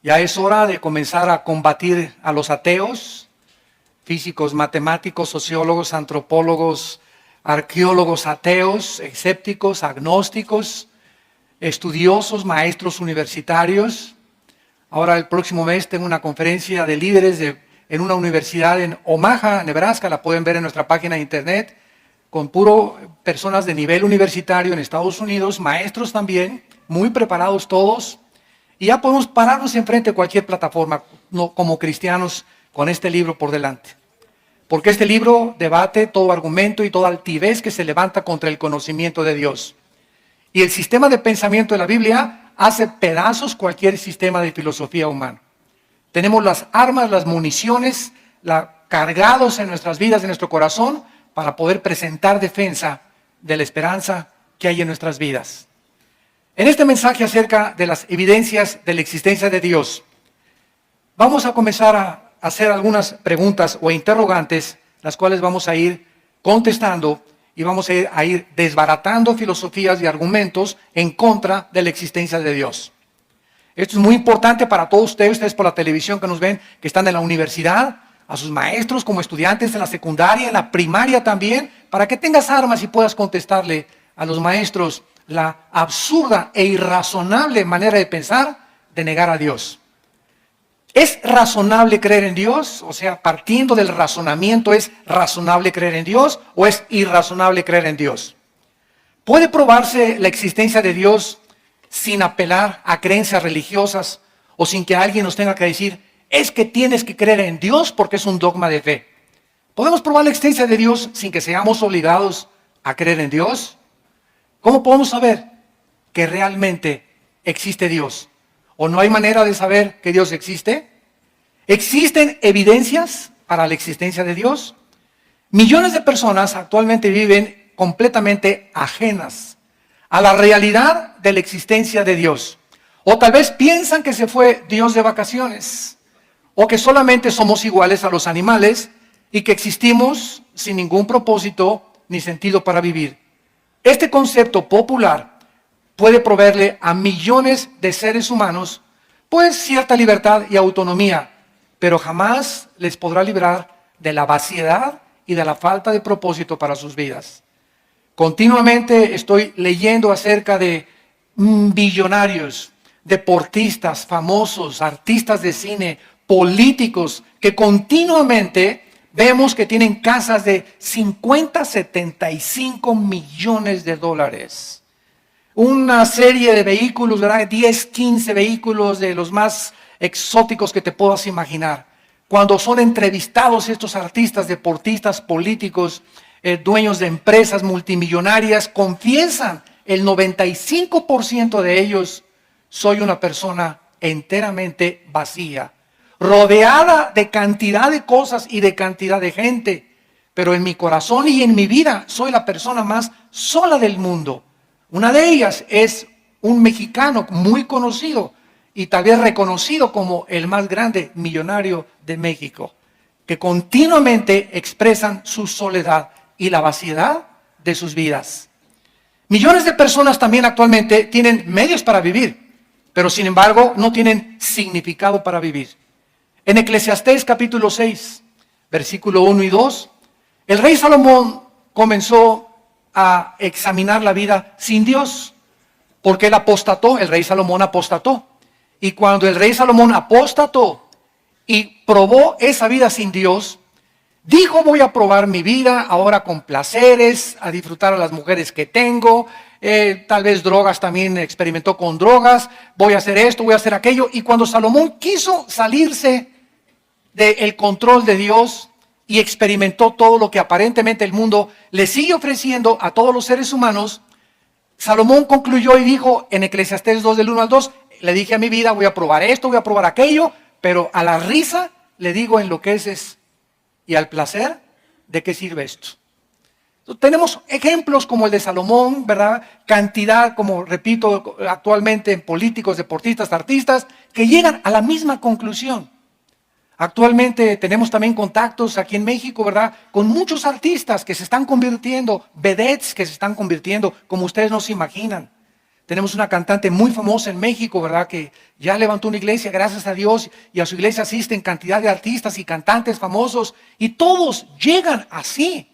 Ya es hora de comenzar a combatir a los ateos, físicos, matemáticos, sociólogos, antropólogos, arqueólogos ateos, escépticos, agnósticos, estudiosos, maestros universitarios. Ahora el próximo mes tengo una conferencia de líderes en una universidad en Omaha, Nebraska, la pueden ver en nuestra página de internet, con puro personas de nivel universitario en Estados Unidos, maestros también, muy preparados todos. Y ya podemos pararnos enfrente de cualquier plataforma como cristianos con este libro por delante. Porque este libro debate todo argumento y toda altivez que se levanta contra el conocimiento de Dios. Y el sistema de pensamiento de la Biblia hace pedazos cualquier sistema de filosofía humana. Tenemos las armas, las municiones, cargados en nuestras vidas, en nuestro corazón, para poder presentar defensa de la esperanza que hay en nuestras vidas. En este mensaje acerca de las evidencias de la existencia de Dios, vamos a comenzar a hacer algunas preguntas o interrogantes, las cuales vamos a ir contestando y vamos a ir desbaratando filosofías y argumentos en contra de la existencia de Dios. Esto es muy importante para todos ustedes por la televisión que nos ven, que están en la universidad, a sus maestros como estudiantes en la secundaria, en la primaria también, para que tengas armas y puedas contestarle a los maestros la absurda e irrazonable manera de pensar de negar a Dios. ¿Es razonable creer en Dios? O sea, partiendo del razonamiento, ¿es razonable creer en Dios o es irrazonable creer en Dios? ¿Puede probarse la existencia de Dios sin apelar a creencias religiosas o sin que alguien nos tenga que decir, es que tienes que creer en Dios porque es un dogma de fe? ¿Podemos probar la existencia de Dios sin que seamos obligados a creer en Dios? ¿Cómo podemos saber que realmente existe Dios? ¿O no hay manera de saber que Dios existe? ¿Existen evidencias para la existencia de Dios? Millones de personas actualmente viven completamente ajenas a la realidad de la existencia de Dios. O tal vez piensan que se fue Dios de vacaciones, o que solamente somos iguales a los animales y que existimos sin ningún propósito ni sentido para vivir. Este concepto popular puede proveerle a millones de seres humanos pues cierta libertad y autonomía, pero jamás les podrá librar de la vaciedad y de la falta de propósito para sus vidas. Continuamente estoy leyendo acerca de billonarios, deportistas famosos, artistas de cine, políticos que continuamente vemos que tienen casas de 50, 75 millones de dólares. Una serie de vehículos, ¿verdad? 10, 15 vehículos de los más exóticos que te puedas imaginar. Cuando son entrevistados estos artistas, deportistas, políticos, dueños de empresas multimillonarias, confiesan el 95% de ellos, soy una persona enteramente vacía, rodeada de cantidad de cosas y de cantidad de gente, pero en mi corazón y en mi vida soy la persona más sola del mundo. Una de ellas es un mexicano muy conocido y tal vez reconocido como el más grande millonario de México, que continuamente expresan su soledad y la vaciedad de sus vidas. Millones de personas también actualmente tienen medios para vivir, pero sin embargo no tienen significado para vivir. En Eclesiastés capítulo 6, versículo 1 y 2, el rey Salomón comenzó a examinar la vida sin Dios, porque él apostató, el rey Salomón apostató. Y cuando el rey Salomón apostató y probó esa vida sin Dios, dijo, voy a probar mi vida ahora con placeres, a disfrutar a las mujeres que tengo, tal vez drogas también experimentó con drogas, voy a hacer esto, voy a hacer aquello. Y cuando Salomón quiso salirse del control de Dios y experimentó todo lo que aparentemente el mundo le sigue ofreciendo a todos los seres humanos, Salomón concluyó y dijo en Eclesiastés 2 del 1 al 2, le dije a mi vida, voy a probar esto, voy a probar aquello, pero a la risa le digo enloqueces y al placer, ¿de qué sirve esto? Entonces, tenemos ejemplos como el de Salomón, ¿verdad? Cantidad, como repito, actualmente en políticos, deportistas, artistas, que llegan a la misma conclusión. Actualmente tenemos también contactos aquí en México, ¿verdad? Con muchos artistas que se están convirtiendo, vedettes que se están convirtiendo, como ustedes no se imaginan. Tenemos una cantante muy famosa en México, ¿verdad? Que ya levantó una iglesia, gracias a Dios, y a su iglesia asisten cantidad de artistas y cantantes famosos, y todos llegan así.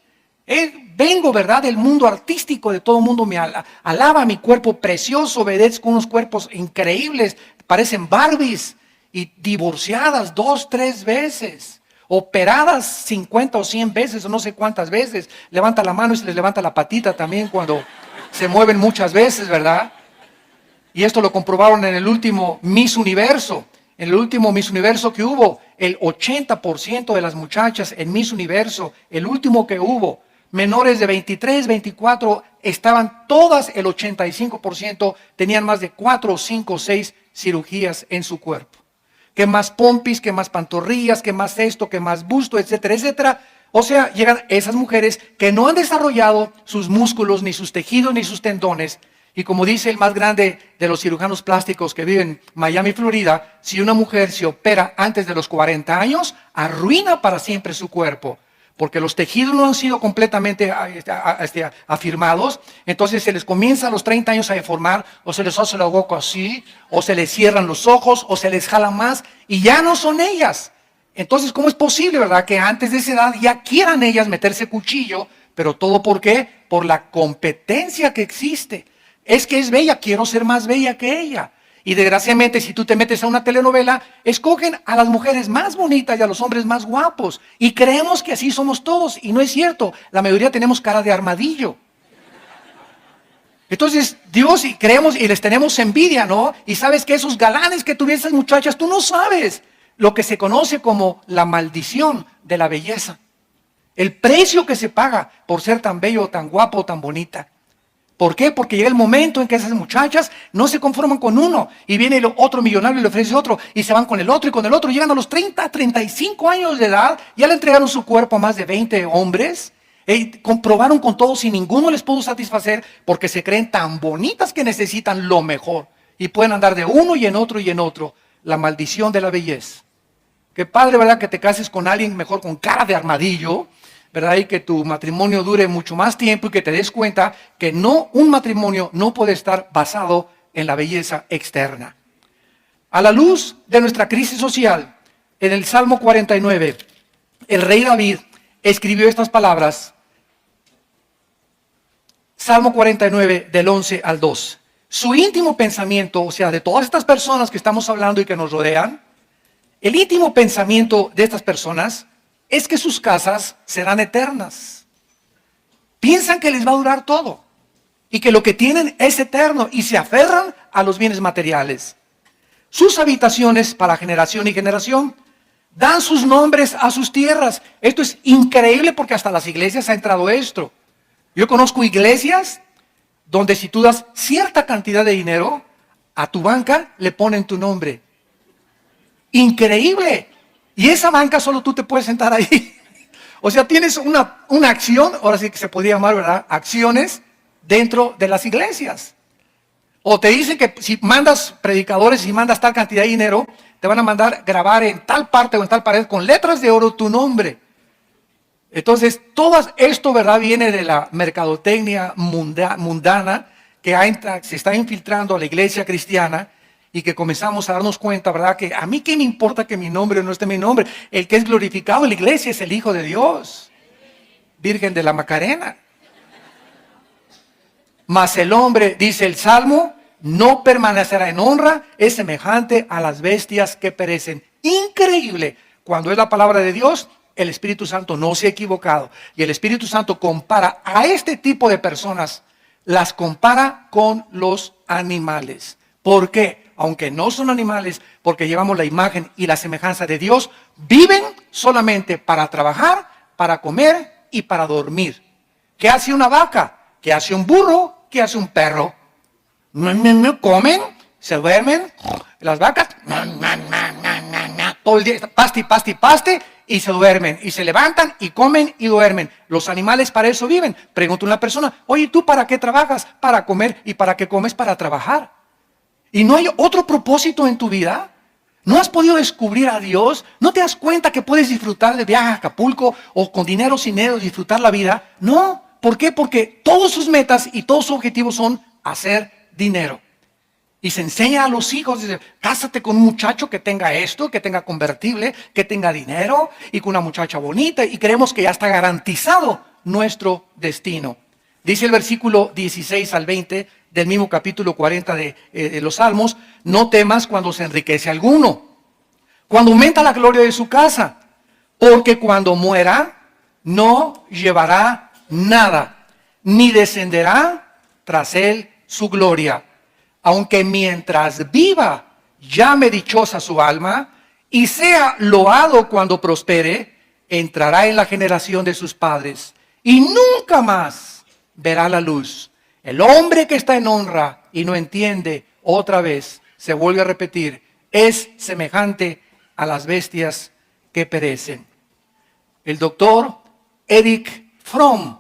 Vengo, ¿verdad?, del mundo artístico, de todo el mundo me alaba mi cuerpo precioso, vedettes con unos cuerpos increíbles, parecen Barbies, y divorciadas 2, 3 veces, operadas 50 o 100 veces, o no sé cuántas veces. Levanta la mano y se les levanta la patita también cuando se mueven muchas veces, ¿verdad? Y esto lo comprobaron en el último Miss Universo. En el último Miss Universo que hubo, el 80% de las muchachas en Miss Universo, el último que hubo, menores de 23, 24, estaban todas, el 85%, tenían más de 4, 5, 6 cirugías en su cuerpo. Que más pompis, que más pantorrillas, que más esto, que más busto, etcétera, etcétera. O sea, llegan esas mujeres que no han desarrollado sus músculos, ni sus tejidos, ni sus tendones. Y como dice el más grande de los cirujanos plásticos que vive en Miami, Florida, si una mujer se opera antes de los 40 años, arruina para siempre su cuerpo. Porque los tejidos no han sido completamente afirmados, entonces se les comienza a los 30 años a deformar, o se les hace la boca así, o se les cierran los ojos, o se les jala más, y ya no son ellas. Entonces, ¿cómo es posible, verdad, que antes de esa edad ya quieran ellas meterse cuchillo? Pero todo ¿por qué? Por la competencia que existe. Es que es bella, quiero ser más bella que ella. Y desgraciadamente, si tú te metes a una telenovela, escogen a las mujeres más bonitas y a los hombres más guapos. Y creemos que así somos todos. Y no es cierto. La mayoría tenemos cara de armadillo. Entonces, Dios, y creemos y les tenemos envidia, ¿no? Y sabes que esos galanes que tuvieron esas muchachas, tú no sabes lo que se conoce como la maldición de la belleza. El precio que se paga por ser tan bello, tan guapo, tan bonita. ¿Por qué? Porque llega el momento en que esas muchachas no se conforman con uno y viene el otro millonario y le ofrece otro y se van con el otro y con el otro. Llegan a los 30, 35 años de edad, ya le entregaron su cuerpo a más de 20 hombres. Comprobaron con todos y ninguno les pudo satisfacer porque se creen tan bonitas que necesitan lo mejor. Y pueden andar de uno y en otro y en otro. La maldición de la belleza. Qué padre, ¿verdad? Que te cases con alguien mejor con cara de armadillo, ¿verdad? Y que tu matrimonio dure mucho más tiempo y que te des cuenta que un matrimonio no puede estar basado en la belleza externa. A la luz de nuestra crisis social, en el Salmo 49, el rey David escribió estas palabras. Salmo 49, del 11 al 2. Su íntimo pensamiento, o sea, de todas estas personas que estamos hablando y que nos rodean, el íntimo pensamiento de estas personas es que sus casas serán eternas. Piensan que les va a durar todo y que lo que tienen es eterno y se aferran a los bienes materiales. Sus habitaciones para generación y generación dan sus nombres a sus tierras. Esto es increíble porque hasta las iglesias ha entrado esto. Yo conozco iglesias donde si tú das cierta cantidad de dinero, a tu banca le ponen tu nombre. Increíble. Y esa banca solo tú te puedes sentar ahí. O sea, tienes una acción, ahora sí que se podría llamar, ¿verdad? Acciones dentro de las iglesias. O te dicen que si mandas predicadores y mandas tal cantidad de dinero, te van a mandar grabar en tal parte o en tal pared con letras de oro tu nombre. Entonces, todo esto, ¿verdad? Viene de la mercadotecnia mundana que se está infiltrando a la iglesia cristiana. Y que comenzamos a darnos cuenta, ¿verdad? Que a mí qué me importa que mi nombre no esté mi nombre. El que es glorificado en la iglesia es el Hijo de Dios. Virgen de la Macarena. Mas el hombre, dice el Salmo, no permanecerá en honra, es semejante a las bestias que perecen. Increíble. Cuando es la palabra de Dios, el Espíritu Santo no se ha equivocado. Y el Espíritu Santo compara a este tipo de personas, las compara con los animales. ¿Por qué? Aunque no son animales, porque llevamos la imagen y la semejanza de Dios, viven solamente para trabajar, para comer y para dormir. ¿Qué hace una vaca? ¿Qué hace un burro? ¿Qué hace un perro? Comen, se duermen, las vacas, todo el día, paste, y se duermen, y se levantan, y comen, y duermen. Los animales para eso viven. Pregunta una persona, oye, ¿tú para qué trabajas? Para comer. ¿Y para qué comes? Para trabajar. ¿Y no hay otro propósito en tu vida? ¿No has podido descubrir a Dios? ¿No te das cuenta que puedes disfrutar de viaje a Acapulco o con dinero sin dinero disfrutar la vida? No. ¿Por qué? Porque todos sus metas y todos sus objetivos son hacer dinero. Y se enseña a los hijos, dice, cásate con un muchacho que tenga esto, que tenga convertible, que tenga dinero y con una muchacha bonita. Y creemos que ya está garantizado nuestro destino. Dice el versículo 16 al 20 del mismo capítulo 40 de los Salmos, no temas cuando se enriquece alguno, cuando aumenta la gloria de su casa, porque cuando muera no llevará nada, ni descenderá tras él su gloria. Aunque mientras viva, llame dichosa su alma y sea loado cuando prospere, entrará en la generación de sus padres y nunca más verá la luz. El hombre que está en honra y no entiende, otra vez se vuelve a repetir, es semejante a las bestias que perecen. El doctor Erich Fromm,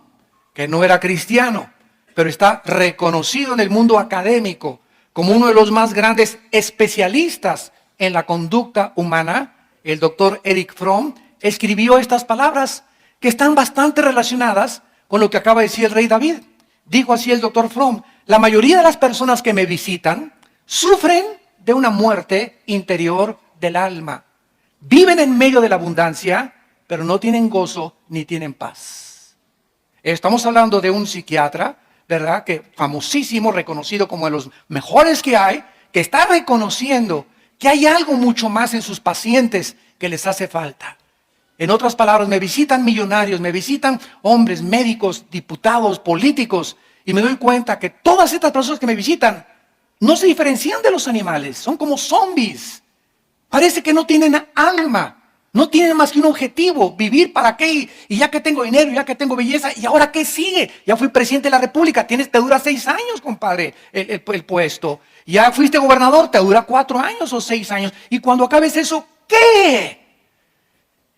que no era cristiano, pero está reconocido en el mundo académico como uno de los más grandes especialistas en la conducta humana, el doctor Erich Fromm escribió estas palabras que están bastante relacionadas con lo que acaba de decir el rey David. Dijo así el doctor Fromm, la mayoría de las personas que me visitan sufren de una muerte interior del alma. Viven en medio de la abundancia, pero no tienen gozo ni tienen paz. Estamos hablando de un psiquiatra, ¿verdad? Que famosísimo, reconocido como de los mejores que hay, que está reconociendo que hay algo mucho más en sus pacientes que les hace falta. En otras palabras, me visitan millonarios, me visitan hombres, médicos, diputados, políticos, y me doy cuenta que todas estas personas que me visitan no se diferencian de los animales, son como zombies. Parece que no tienen alma. No tienen más que un objetivo, vivir para qué, y ya que tengo dinero, ya que tengo belleza, ¿y ahora qué sigue? Ya fui presidente de la República, te dura 6 años, compadre, el puesto. Ya fuiste gobernador, te dura 4 años o 6 años. Y cuando acabes eso, ¿qué?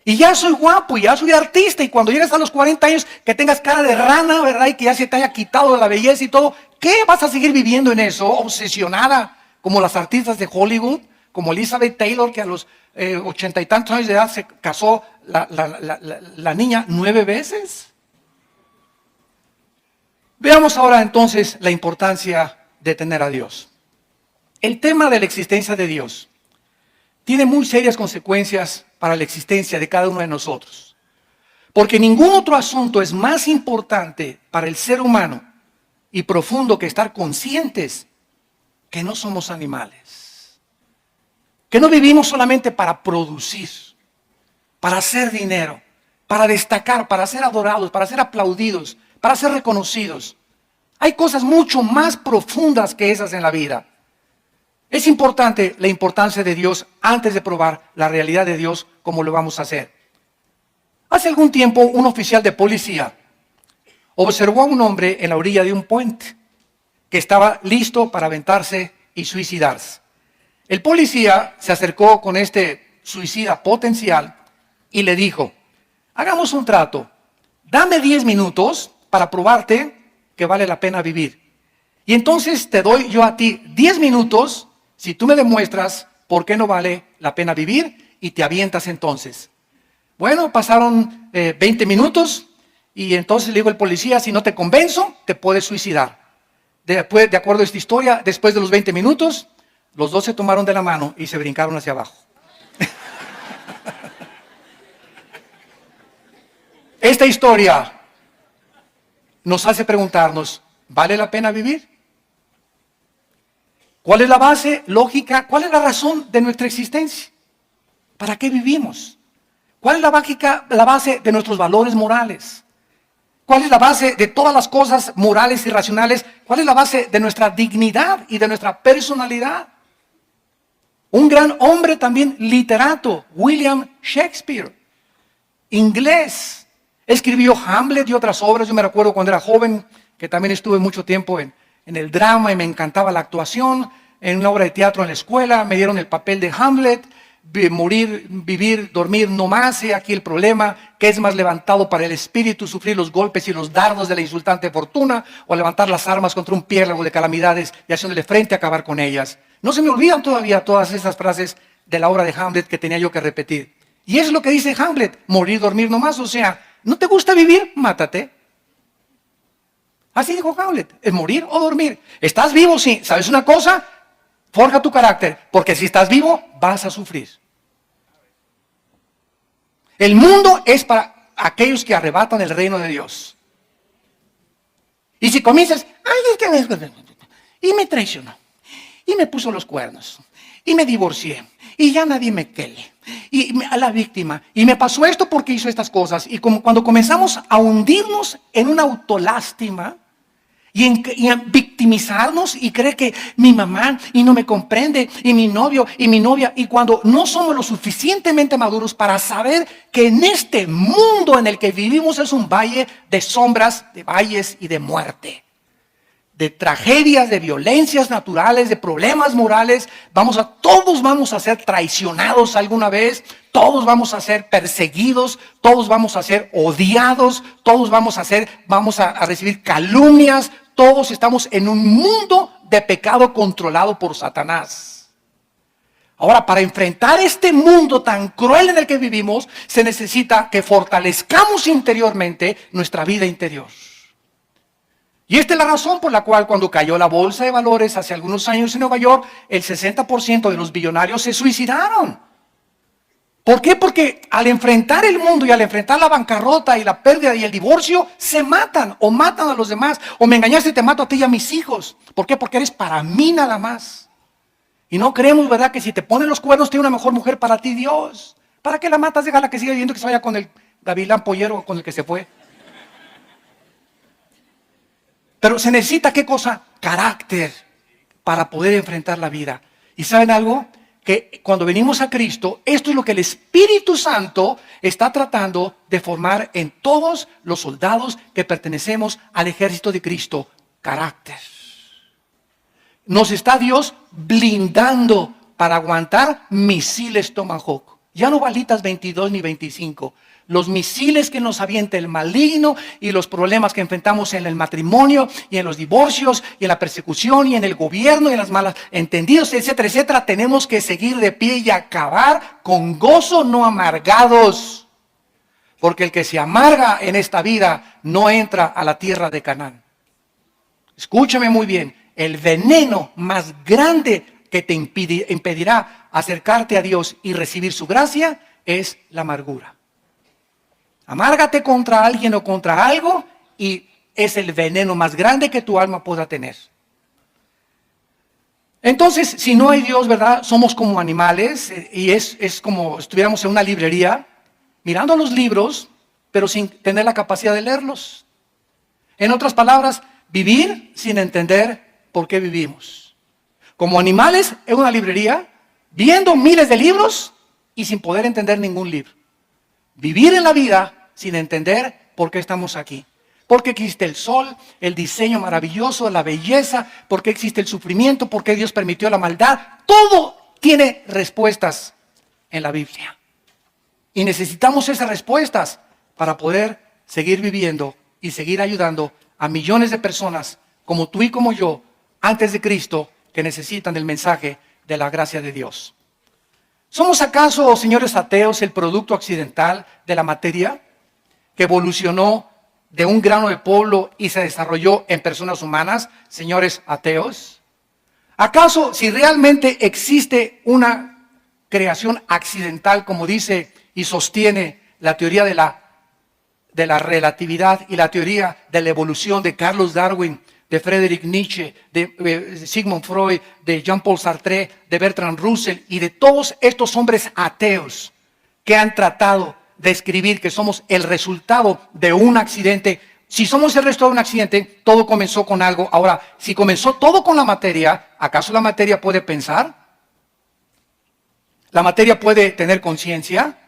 Y ya soy guapo, y ya soy artista, y cuando llegues a los 40 años, que tengas cara de rana, ¿verdad? Y que ya se te haya quitado la belleza y todo, ¿qué? ¿Vas a seguir viviendo en eso, obsesionada, como las artistas de Hollywood? Como Elizabeth Taylor, que a los 80 y tantos años de edad se casó la niña 9 veces. Veamos ahora entonces la importancia de tener a Dios. El tema de la existencia de Dios tiene muy serias consecuencias para la existencia de cada uno de nosotros. Porque ningún otro asunto es más importante para el ser humano y profundo que estar conscientes que no somos animales. Que no vivimos solamente para producir, para hacer dinero, para destacar, para ser adorados, para ser aplaudidos, para ser reconocidos. Hay cosas mucho más profundas que esas en la vida. Es importante la importancia de Dios antes de probar la realidad de Dios como lo vamos a hacer. Hace algún tiempo un oficial de policía observó a un hombre en la orilla de un puente que estaba listo para aventarse y suicidarse. El policía se acercó con este suicida potencial y le dijo, hagamos un trato, dame 10 minutos para probarte que vale la pena vivir. Y entonces te doy yo a ti 10 minutos si tú me demuestras por qué no vale la pena vivir y te avientas entonces. Bueno, pasaron 20 minutos y entonces le dijo el policía, si no te convenzo, te puedes suicidar. De acuerdo a esta historia, después de los 20 minutos, los dos se tomaron de la mano y se brincaron hacia abajo. Esta historia nos hace preguntarnos, ¿vale la pena vivir? ¿Cuál es la base lógica? ¿Cuál es la razón de nuestra existencia? ¿Para qué vivimos? ¿Cuál es la base de nuestros valores morales? ¿Cuál es la base de todas las cosas morales y racionales? ¿Cuál es la base de nuestra dignidad y de nuestra personalidad? Un gran hombre también literato, William Shakespeare, inglés, escribió Hamlet y otras obras. Yo me recuerdo cuando era joven, que también estuve mucho tiempo en el drama y me encantaba la actuación. En una obra de teatro en la escuela me dieron el papel de Hamlet, morir, vivir, dormir, no más. Y aquí el problema, que es más levantado para el espíritu, sufrir los golpes y los dardos de la insultante fortuna, o levantar las armas contra un piélago de calamidades y haciéndole frente a acabar con ellas. No se me olvidan todavía todas esas frases de la obra de Hamlet que tenía yo que repetir. Y es lo que dice Hamlet, morir, dormir, no más. O sea, ¿no te gusta vivir? Mátate. Así dijo Hamlet, es morir o dormir. ¿Estás vivo? Sí. ¿Sabes una cosa? Forja tu carácter, porque si estás vivo, vas a sufrir. El mundo es para aquellos que arrebatan el reino de Dios. Y si comienzas, ay, es que y me traicionó, y me puso los cuernos, y me divorcié, y ya nadie me quiere, a la víctima, y me pasó esto porque hizo estas cosas, y como cuando comenzamos a hundirnos en una autolástima, y en victimizarnos y creer que mi mamá y no me comprende, y mi novio y mi novia, y cuando no somos lo suficientemente maduros para saber que en este mundo en el que vivimos es un valle de sombras, de valles y de muerte, de tragedias, de violencias naturales, de problemas morales, todos vamos a ser traicionados alguna vez, todos vamos a ser perseguidos, todos vamos a ser odiados, todos vamos a recibir calumnias, todos estamos en un mundo de pecado controlado por Satanás. Ahora, para enfrentar este mundo tan cruel en el que vivimos, se necesita que fortalezcamos interiormente nuestra vida interior. Y esta es la razón por la cual cuando cayó la bolsa de valores hace algunos años en Nueva York, el 60% de los billonarios se suicidaron. ¿Por qué? Porque al enfrentar el mundo y al enfrentar la bancarrota y la pérdida y el divorcio, se matan o matan a los demás. O me engañaste y te mato a ti y a mis hijos. ¿Por qué? Porque eres para mí nada más. Y no creemos, ¿verdad? Que si te ponen los cuernos, tiene una mejor mujer para ti, Dios. ¿Para qué la matas? Déjala que siga viviendo, que se vaya con el gavilán pollero con el que se fue. Pero se necesita, ¿qué cosa? Carácter para poder enfrentar la vida. ¿Y saben algo? Que cuando venimos a Cristo, esto es lo que el Espíritu Santo está tratando de formar en todos los soldados que pertenecemos al ejército de Cristo. Carácter. Nos está Dios blindando para aguantar misiles Tomahawk. Ya no balitas 22 ni 25. Los misiles que nos avienta el maligno y los problemas que enfrentamos en el matrimonio y en los divorcios y en la persecución y en el gobierno y en las malas entendidos, etcétera, etcétera. Tenemos que seguir de pie y acabar con gozo, no amargados. Porque el que se amarga en esta vida no entra a la tierra de Canaán. Escúchame muy bien. El veneno más grande que te impedirá acercarte a Dios y recibir su gracia es la amargura. Amárgate contra alguien o contra algo y es el veneno más grande que tu alma pueda tener. Entonces, si no hay Dios, ¿verdad? Somos como animales y es como si estuviéramos en una librería mirando los libros, pero sin tener la capacidad de leerlos. En otras palabras, vivir sin entender por qué vivimos. Como animales en una librería, viendo miles de libros y sin poder entender ningún libro. Vivir en la vida sin entender por qué estamos aquí. ¿Por qué existe el sol, el diseño maravilloso, la belleza? ¿Por qué existe el sufrimiento? ¿Por qué Dios permitió la maldad? Todo tiene respuestas en la Biblia. Y necesitamos esas respuestas para poder seguir viviendo y seguir ayudando a millones de personas como tú y como yo, antes de Cristo, que necesitan el mensaje de la gracia de Dios. ¿Somos acaso, señores ateos, el producto accidental de la materia que evolucionó de un grano de polvo y se desarrolló en personas humanas, señores ateos? ¿Acaso si realmente existe una creación accidental, como dice y sostiene la teoría de la relatividad y la teoría de la evolución de Carlos Darwin, de Friedrich Nietzsche, de Sigmund Freud, de Jean-Paul Sartre, de Bertrand Russell y de todos estos hombres ateos que han tratado de escribir que somos el resultado de un accidente? Si somos el resultado de un accidente, todo comenzó con algo. Ahora, si comenzó todo con la materia, ¿acaso la materia puede pensar? ¿La materia puede tener conciencia?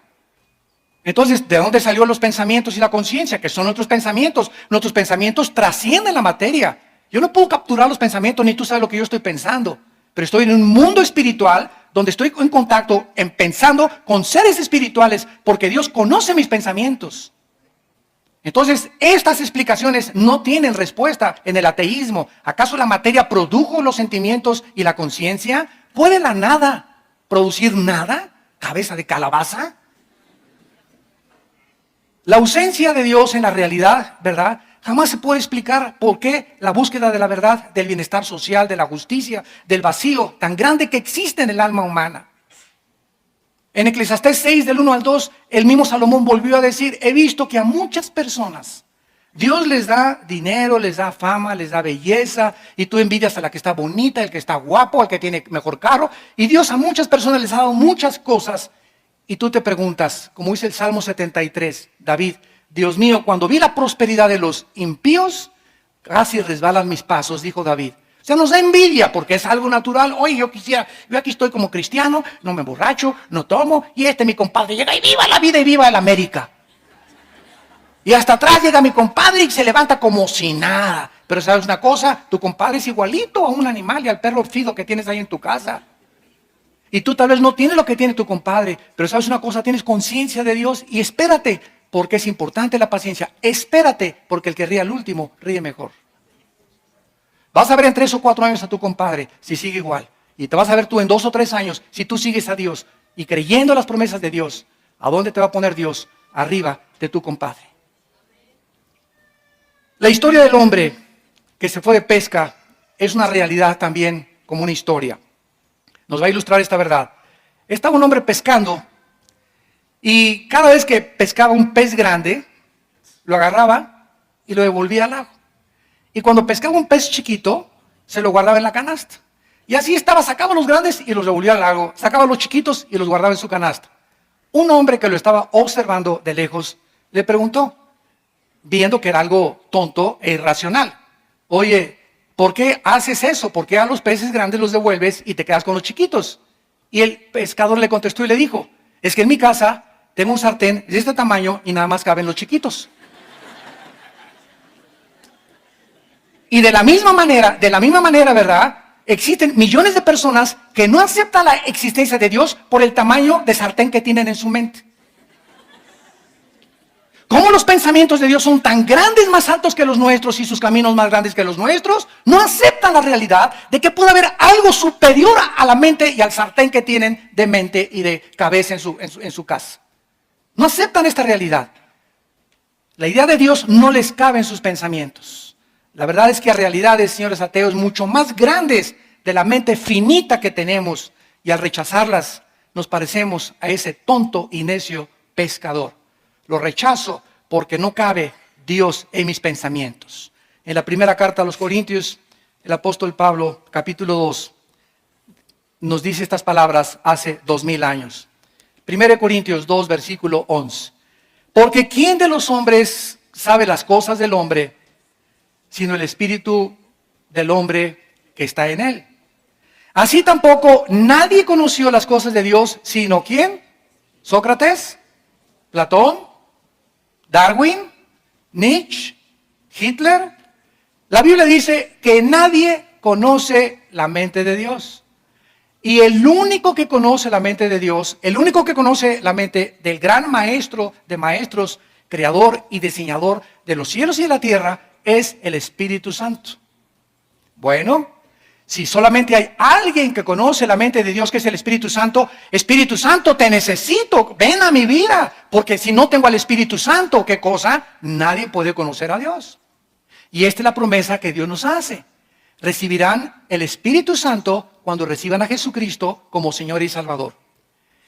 Entonces, ¿de dónde salieron los pensamientos y la conciencia? Que son nuestros pensamientos. Nuestros pensamientos trascienden la materia. Yo no puedo capturar los pensamientos, ni tú sabes lo que yo estoy pensando. Pero estoy en un mundo espiritual donde estoy en contacto, pensando con seres espirituales, porque Dios conoce mis pensamientos. Entonces, estas explicaciones no tienen respuesta en el ateísmo. ¿Acaso la materia produjo los sentimientos y la conciencia? ¿Puede la nada producir nada? ¿Cabeza de calabaza? La ausencia de Dios en la realidad, ¿verdad?, Jamás se puede explicar por qué la búsqueda de la verdad, del bienestar social, de la justicia, del vacío tan grande que existe en el alma humana. En Eclesiastés 6, del 1 al 2, el mismo Salomón volvió a decir, he visto que a muchas personas Dios les da dinero, les da fama, les da belleza, y tú envidias a la que está bonita, el que está guapo, al que tiene mejor carro, y Dios a muchas personas les ha dado muchas cosas, y tú te preguntas, como dice el Salmo 73, David, Dios mío, cuando vi la prosperidad de los impíos, casi resbalan mis pasos, dijo David. O sea, nos da envidia porque es algo natural. Oye, yo aquí estoy como cristiano, no me emborracho, no tomo, y mi compadre llega y viva la vida y viva el América. Y hasta atrás llega mi compadre y se levanta como si nada. Pero ¿sabes una cosa? Tu compadre es igualito a un animal y al perro fido que tienes ahí en tu casa. Y tú tal vez no tienes lo que tiene tu compadre, pero ¿sabes una cosa? Tienes conciencia de Dios y espérate, porque es importante la paciencia. Espérate, porque el que ríe al último, ríe mejor. Vas a ver en 3 o 4 años a tu compadre si sigue igual. Y te vas a ver tú en 2 o 3 años si tú sigues a Dios y creyendo las promesas de Dios. ¿A dónde te va a poner Dios? Arriba de tu compadre. La historia del hombre que se fue de pesca es una realidad también como una historia. Nos va a ilustrar esta verdad. Estaba un hombre pescando y cada vez que pescaba un pez grande, lo agarraba y lo devolvía al lago. Y cuando pescaba un pez chiquito, se lo guardaba en la canasta. Y así estaba, sacaba los grandes y los devolvía al lago. Sacaba los chiquitos y los guardaba en su canasta. Un hombre que lo estaba observando de lejos le preguntó, viendo que era algo tonto e irracional. Oye, ¿por qué haces eso? ¿Por qué a los peces grandes los devuelves y te quedas con los chiquitos? Y el pescador le contestó y le dijo, es que en mi casa tengo un sartén de este tamaño y nada más caben los chiquitos. Y de la misma manera, ¿verdad? Existen millones de personas que no aceptan la existencia de Dios por el tamaño de sartén que tienen en su mente. ¿Cómo los pensamientos de Dios son tan grandes, más altos que los nuestros y sus caminos más grandes que los nuestros? No aceptan la realidad de que puede haber algo superior a la mente y al sartén que tienen de mente y de cabeza en su casa. No aceptan esta realidad. La idea de Dios no les cabe en sus pensamientos. La verdad es que hay realidades, señores ateos, mucho más grandes de la mente finita que tenemos, y al rechazarlas nos parecemos a ese tonto y necio pescador. Lo rechazo porque no cabe Dios en mis pensamientos. En la primera carta a los Corintios, el apóstol Pablo, capítulo 2, nos dice estas palabras hace 2000 años. 1 Corintios 2, versículo 11. Porque ¿quién de los hombres sabe las cosas del hombre, sino el espíritu del hombre que está en él? Así tampoco nadie conoció las cosas de Dios, sino ¿quién? Sócrates, Platón, Darwin, Nietzsche, Hitler. La Biblia dice que nadie conoce la mente de Dios. Y el único que conoce la mente de Dios, el único que conoce la mente del gran maestro de maestros, creador y diseñador de los cielos y de la tierra, es el Espíritu Santo. Bueno, si solamente hay alguien que conoce la mente de Dios, que es el Espíritu Santo te necesito, ven a mi vida, porque si no tengo al Espíritu Santo, ¿qué cosa? Nadie puede conocer a Dios. Y esta es la promesa que Dios nos hace. Recibirán el Espíritu Santo cuando reciban a Jesucristo como Señor y Salvador.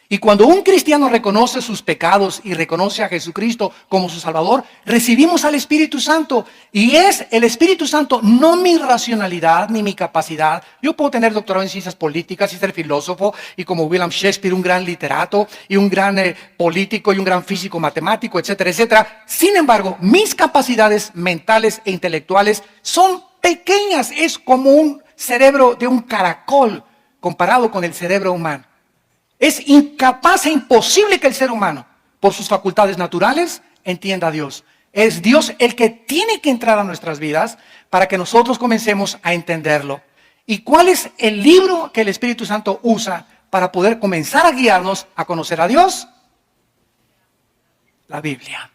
Y cuando un cristiano reconoce sus pecados y reconoce a Jesucristo como su Salvador, recibimos al Espíritu Santo. Y es el Espíritu Santo, no mi racionalidad ni mi capacidad. Yo puedo tener doctorado en ciencias políticas y ser filósofo, y como William Shakespeare, un gran literato, y un gran político, y un gran físico matemático, etcétera, etcétera. Sin embargo, mis capacidades mentales e intelectuales son pequeñas. Es como un cerebro de un caracol comparado con el cerebro humano. Es incapaz e imposible que el ser humano, por sus facultades naturales, entienda a Dios. Es Dios el que tiene que entrar a nuestras vidas para que nosotros comencemos a entenderlo. ¿Y cuál es el libro que el Espíritu Santo usa para poder comenzar a guiarnos a conocer a Dios? La Biblia.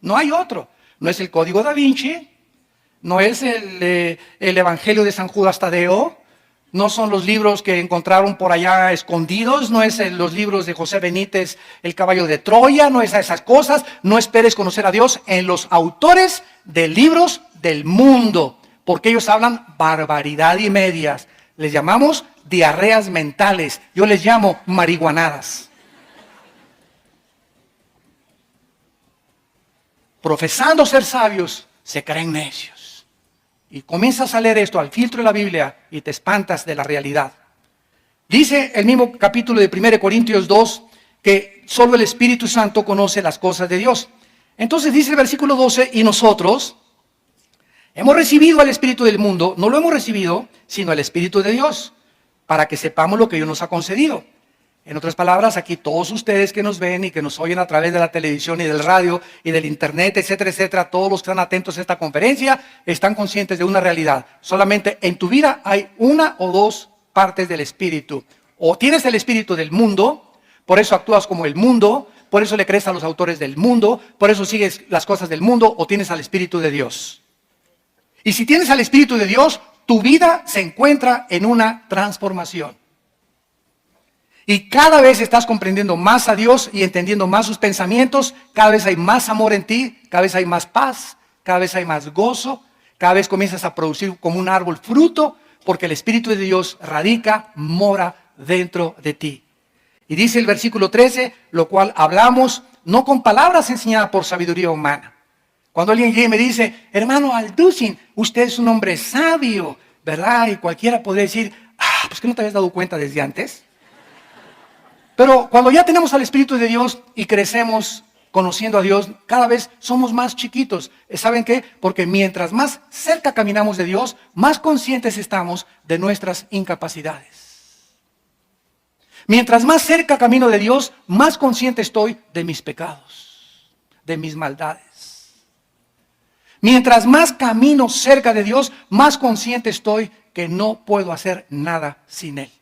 No hay otro. No es el Código Da Vinci, no es el Evangelio de San Judas Tadeo, No son los libros que encontraron por allá escondidos, no es los libros de José Benítez, El caballo de Troya, no es a esas cosas. No esperes conocer a Dios en los autores de libros del mundo, porque ellos hablan barbaridad y medias. Les llamamos diarreas mentales, yo les llamo marihuanadas. Profesando ser sabios, se creen necios. Y comienzas a leer esto al filtro de la Biblia y te espantas de la realidad. Dice el mismo capítulo de 1 Corintios 2 que solo el Espíritu Santo conoce las cosas de Dios. Entonces dice el versículo 12, y nosotros hemos recibido al Espíritu del mundo, no lo hemos recibido, sino al Espíritu de Dios, para que sepamos lo que Dios nos ha concedido. En otras palabras, aquí todos ustedes que nos ven y que nos oyen a través de la televisión y del radio y del internet, etcétera, etcétera, todos los que están atentos a esta conferencia están conscientes de una realidad. Solamente en tu vida hay una o dos partes del Espíritu. O tienes el Espíritu del mundo, por eso actúas como el mundo, por eso le crees a los autores del mundo, por eso sigues las cosas del mundo, o tienes al Espíritu de Dios. Y si tienes al Espíritu de Dios, tu vida se encuentra en una transformación. Y cada vez estás comprendiendo más a Dios y entendiendo más sus pensamientos. Cada vez hay más amor en ti, cada vez hay más paz, cada vez hay más gozo. Cada vez comienzas a producir como un árbol fruto, porque el Espíritu de Dios radica, mora dentro de ti. Y dice el versículo 13, lo cual hablamos no con palabras enseñadas por sabiduría humana. Cuando alguien llega y me dice, hermano Alducin, usted es un hombre sabio, ¿verdad? Y cualquiera podría decir, pues que no te habías dado cuenta desde antes. Pero cuando ya tenemos al Espíritu de Dios y crecemos conociendo a Dios, cada vez somos más chiquitos. ¿Saben qué? Porque mientras más cerca caminamos de Dios, más conscientes estamos de nuestras incapacidades. Mientras más cerca camino de Dios, más consciente estoy de mis pecados, de mis maldades. Mientras más camino cerca de Dios, más consciente estoy que no puedo hacer nada sin Él.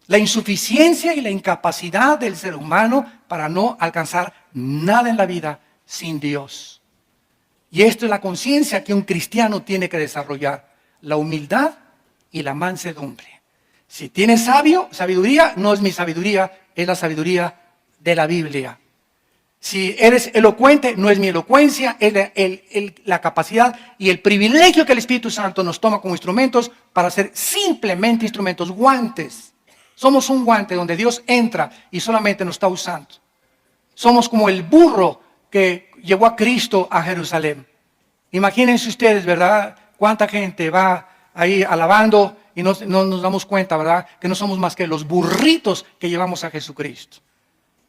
La insuficiencia y la incapacidad del ser humano para no alcanzar nada en la vida sin Dios. Y esto es la conciencia que un cristiano tiene que desarrollar. La humildad y la mansedumbre. Si tienes sabiduría, no es mi sabiduría, es la sabiduría de la Biblia. Si eres elocuente, no es mi elocuencia, es la capacidad y el privilegio que el Espíritu Santo nos toma como instrumentos para ser simplemente instrumentos, guantes. Somos un guante donde Dios entra y solamente nos está usando. Somos como el burro que llevó a Cristo a Jerusalén. Imagínense ustedes, ¿verdad? Cuánta gente va ahí alabando y no nos damos cuenta, ¿verdad? Que no somos más que los burritos que llevamos a Jesucristo.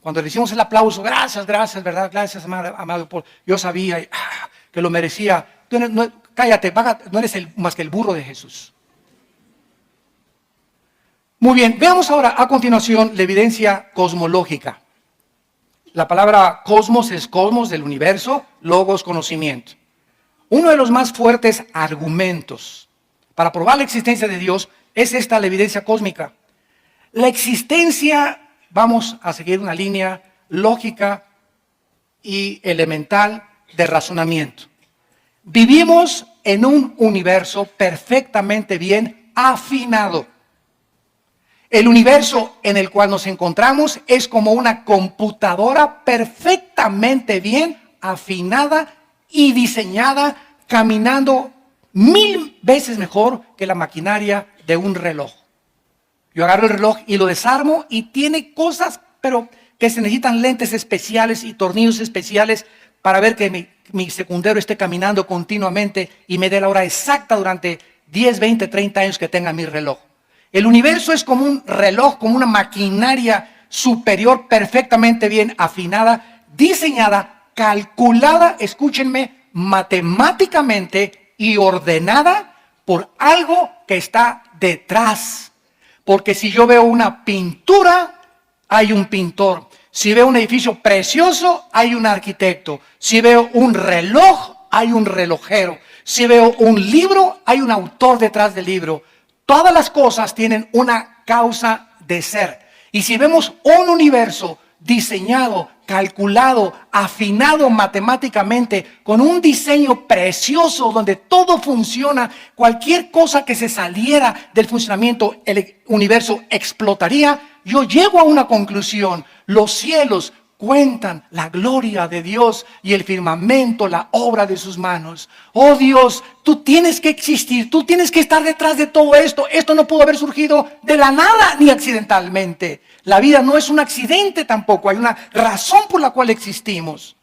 Cuando le hicimos el aplauso, gracias, ¿verdad? Gracias, amado Paul. Yo sabía que lo merecía. Cállate, no eres más que el burro de Jesús. Muy bien, veamos ahora a continuación la evidencia cosmológica. La palabra cosmos es cosmos del universo, logos, conocimiento. Uno de los más fuertes argumentos para probar la existencia de Dios es esta, la evidencia cósmica. La existencia, vamos a seguir una línea lógica y elemental de razonamiento. Vivimos en un universo perfectamente bien afinado. El universo en el cual nos encontramos es como una computadora perfectamente bien afinada y diseñada, caminando 1000 veces mejor que la maquinaria de un reloj. Yo agarro el reloj y lo desarmo y tiene cosas, pero que se necesitan lentes especiales y tornillos especiales para ver que mi secundero esté caminando continuamente y me dé la hora exacta durante 10, 20, 30 años que tenga mi reloj. El universo es como un reloj, como una maquinaria superior perfectamente bien afinada, diseñada, calculada, escúchenme, matemáticamente y ordenada por algo que está detrás. Porque si yo veo una pintura, hay un pintor. Si veo un edificio precioso, hay un arquitecto. Si veo un reloj, hay un relojero. Si veo un libro, hay un autor detrás del libro. Todas las cosas tienen una causa de ser. Y si vemos un universo diseñado calculado, afinado matemáticamente, con un diseño precioso donde todo funciona. Cualquier cosa que se saliera del funcionamiento, el universo explotaría. Yo llego a una conclusión: los cielos cuentan la gloria de Dios y el firmamento la obra de sus manos. Oh Dios, tú tienes que existir, tú tienes que estar detrás de todo esto. Esto no pudo haber surgido de la nada ni accidentalmente. La vida no es un accidente tampoco, hay una razón por la cual existimos.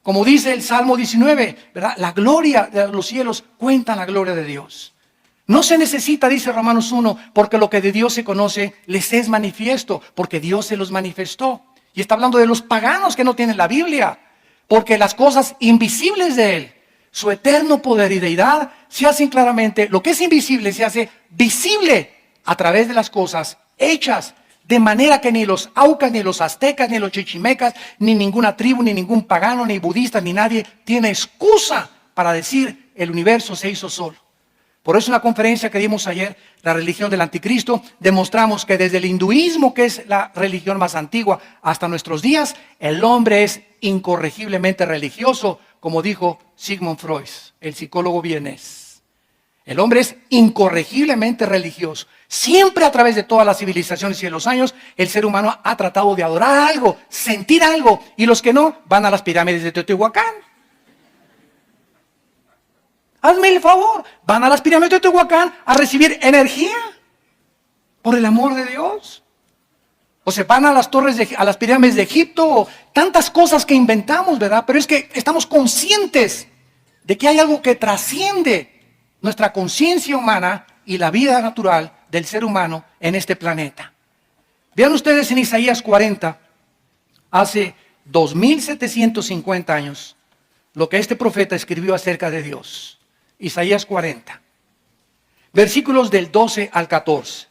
Como dice el Salmo 19, ¿verdad? La gloria de los cielos cuenta la gloria de Dios. No se necesita, dice Romanos 1, porque lo que de Dios se conoce les es manifiesto, porque Dios se los manifestó. Y está hablando de los paganos que no tienen la Biblia, porque las cosas invisibles de Él, su eterno poder y deidad, se hacen claramente. Lo que es invisible se hace visible a través de las cosas hechas, de manera que ni los aucas, ni los aztecas, ni los chichimecas, ni ninguna tribu, ni ningún pagano, ni budista, ni nadie tiene excusa para decir el universo se hizo solo. Por eso en la conferencia que dimos ayer, la religión del anticristo, demostramos que desde el hinduismo, que es la religión más antigua, hasta nuestros días, el hombre es incorregiblemente religioso, como dijo Sigmund Freud, el psicólogo vienés. El hombre es incorregiblemente religioso. Siempre a través de todas las civilizaciones y de los años, el ser humano ha tratado de adorar algo, sentir algo, y los que no, van a las pirámides de Teotihuacán. Hazme el favor, van a las pirámides de Teotihuacán a recibir energía, por el amor de Dios. O se van a las a las pirámides de Egipto, tantas cosas que inventamos, ¿verdad? Pero es que estamos conscientes de que hay algo que trasciende nuestra conciencia humana y la vida natural del ser humano en este planeta. Vean ustedes en Isaías 40, hace 2750 años, lo que este profeta escribió acerca de Dios. Isaías 40, versículos del 12 al 14.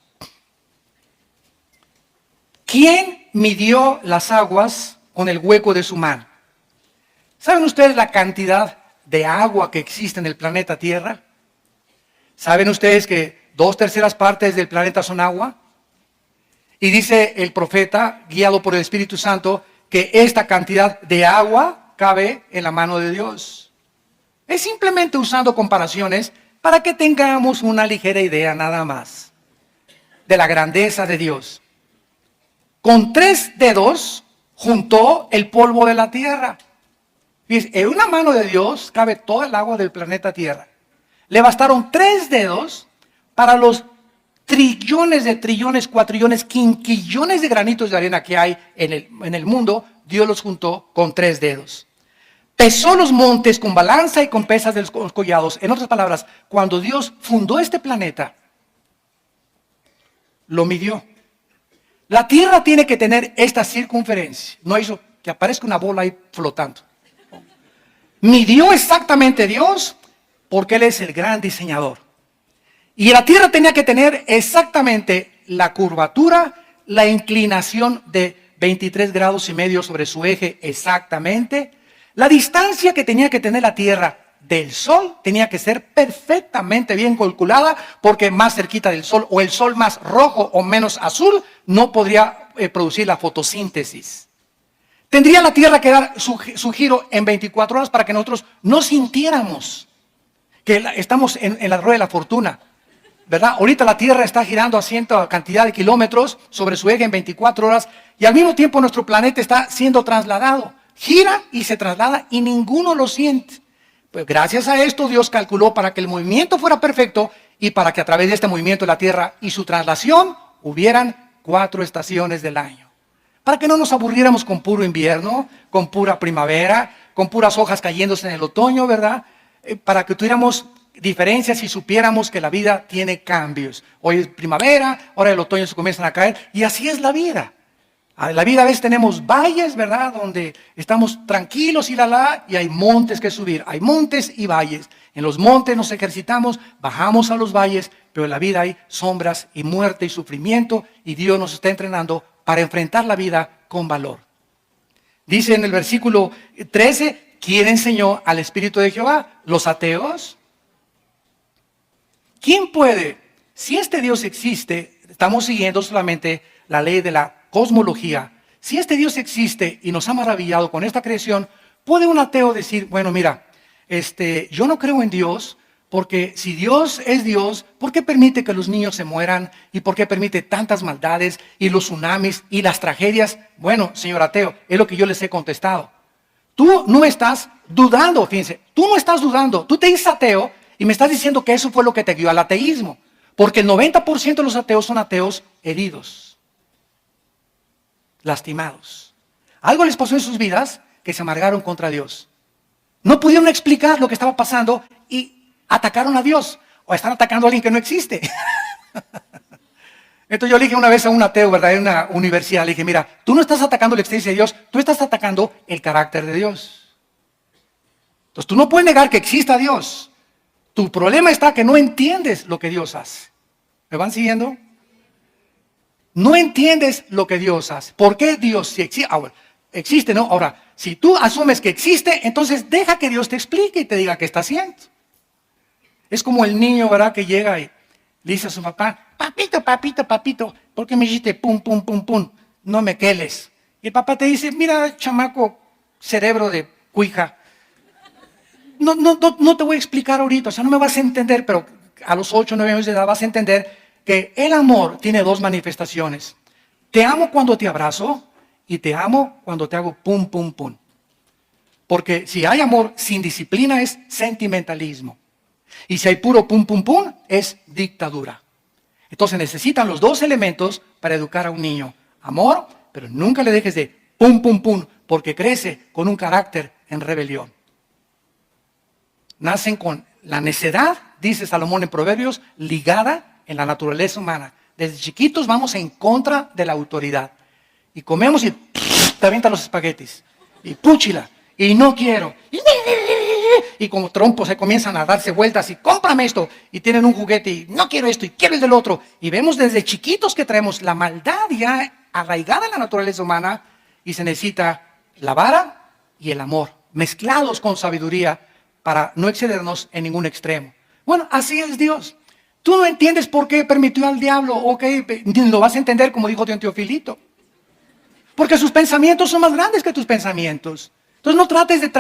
¿Quién midió las aguas con el hueco de su mano? ¿Saben ustedes la cantidad de agua que existe en el planeta Tierra? ¿Saben ustedes que 2/3 partes del planeta son agua? Y dice el profeta, guiado por el Espíritu Santo, que esta cantidad de agua cabe en la mano de Dios. Es simplemente usando comparaciones para que tengamos una ligera idea nada más de la grandeza de Dios. Con 3 dedos juntó el polvo de la tierra. Fíjense, en una mano de Dios cabe toda el agua del planeta Tierra. Le bastaron 3 dedos para los trillones de trillones, cuatrillones, quinquillones de granitos de arena que hay en el mundo. Dios los juntó con 3 dedos. Pesó los montes con balanza y con pesas de los collados. En otras palabras, cuando Dios fundó este planeta, lo midió. La tierra tiene que tener esta circunferencia. No hizo que aparezca una bola ahí flotando. Midió exactamente Dios porque Él es el gran diseñador. Y la tierra tenía que tener exactamente la curvatura, la inclinación de 23 grados y medio sobre su eje exactamente. La distancia que tenía que tener la tierra del sol tenía que ser perfectamente bien calculada, porque más cerquita del sol o el sol más rojo o menos azul no podría producir la fotosíntesis. Tendría la tierra que dar su giro en 24 horas para que nosotros no sintiéramos que estamos en la rueda de la fortuna, ¿verdad? Ahorita la tierra está girando a cierta cantidad de kilómetros sobre su eje en 24 horas y al mismo tiempo nuestro planeta está siendo trasladado. Gira y se traslada y ninguno lo siente. Pues gracias a esto Dios calculó para que el movimiento fuera perfecto y para que a través de este movimiento de la tierra y su traslación hubieran 4 estaciones del año. Para que no nos aburriéramos con puro invierno, con pura primavera, con puras hojas cayéndose en el otoño, ¿verdad? Para que tuviéramos diferencias y supiéramos que la vida tiene cambios. Hoy es primavera, ahora el otoño se comienzan a caer y así es la vida. En la vida a veces tenemos valles, ¿verdad? Donde estamos tranquilos y y hay montes que subir. Hay montes y valles. En los montes nos ejercitamos, bajamos a los valles, pero en la vida hay sombras y muerte y sufrimiento y Dios nos está entrenando para enfrentar la vida con valor. Dice en el versículo 13, ¿quién enseñó al Espíritu de Jehová? ¿Los ateos? ¿Quién puede? Si este Dios existe, estamos siguiendo solamente la ley de la cosmología. Si este Dios existe y nos ha maravillado con esta creación, ¿puede un ateo decir, bueno, mira, yo no creo en Dios, porque si Dios es Dios, ¿por qué permite que los niños se mueran? ¿Y por qué permite tantas maldades y los tsunamis y las tragedias? Bueno, señor ateo, es lo que yo les he contestado. Tú no estás dudando, fíjense, tú no estás dudando. Tú te dices ateo y me estás diciendo que eso fue lo que te guió al ateísmo. Porque el 90% de los ateos son ateos heridos, lastimados. Algo les pasó en sus vidas que se amargaron contra Dios. No pudieron explicar lo que estaba pasando y atacaron a Dios. O están atacando a alguien que no existe. Entonces yo le dije una vez a un ateo, ¿verdad? En una universidad, le dije, mira, tú no estás atacando la existencia de Dios, tú estás atacando el carácter de Dios. Entonces tú no puedes negar que exista Dios. Tu problema está que no entiendes lo que Dios hace. ¿Me van siguiendo? No entiendes lo que Dios hace. ¿Por qué Dios sí existe? Ahora, existe, ¿no? Ahora, si tú asumes que existe, entonces deja que Dios te explique y te diga qué está haciendo. Es como el niño, ¿verdad? Que llega y le dice a su papá, papito, papito, papito, ¿por qué me dijiste pum, pum, pum, pum? No me queles. Y el papá te dice, mira, chamaco, cerebro de cuija, no te voy a explicar ahorita, o sea, no me vas a entender, pero a los 8 o 9 años de edad vas a entender que el amor tiene dos manifestaciones. Te amo cuando te abrazo y te amo cuando te hago pum, pum, pum. Porque si hay amor sin disciplina es sentimentalismo. Y si hay puro pum, pum, pum, es dictadura. Entonces necesitan los dos elementos para educar a un niño. Amor, pero nunca le dejes de pum, pum, pum, porque crece con un carácter en rebelión. Nacen con la necedad, dice Salomón en Proverbios, ligada en la naturaleza humana. Desde chiquitos vamos en contra de la autoridad. Y comemos y te avientan los espaguetis. Y púchila. Y no quiero. Y como trompos se comienzan a darse vueltas y cómprame esto. Y tienen un juguete y no quiero esto y quiero el del otro. Y vemos desde chiquitos que traemos la maldad ya arraigada en la naturaleza humana. Y se necesita la vara y el amor, mezclados con sabiduría para no excedernos en ningún extremo. Bueno, así es Dios. Tú no entiendes por qué permitió al diablo. Ok, lo vas a entender como dijo Don Teofilito. Porque sus pensamientos son más grandes que tus pensamientos. Entonces no trates de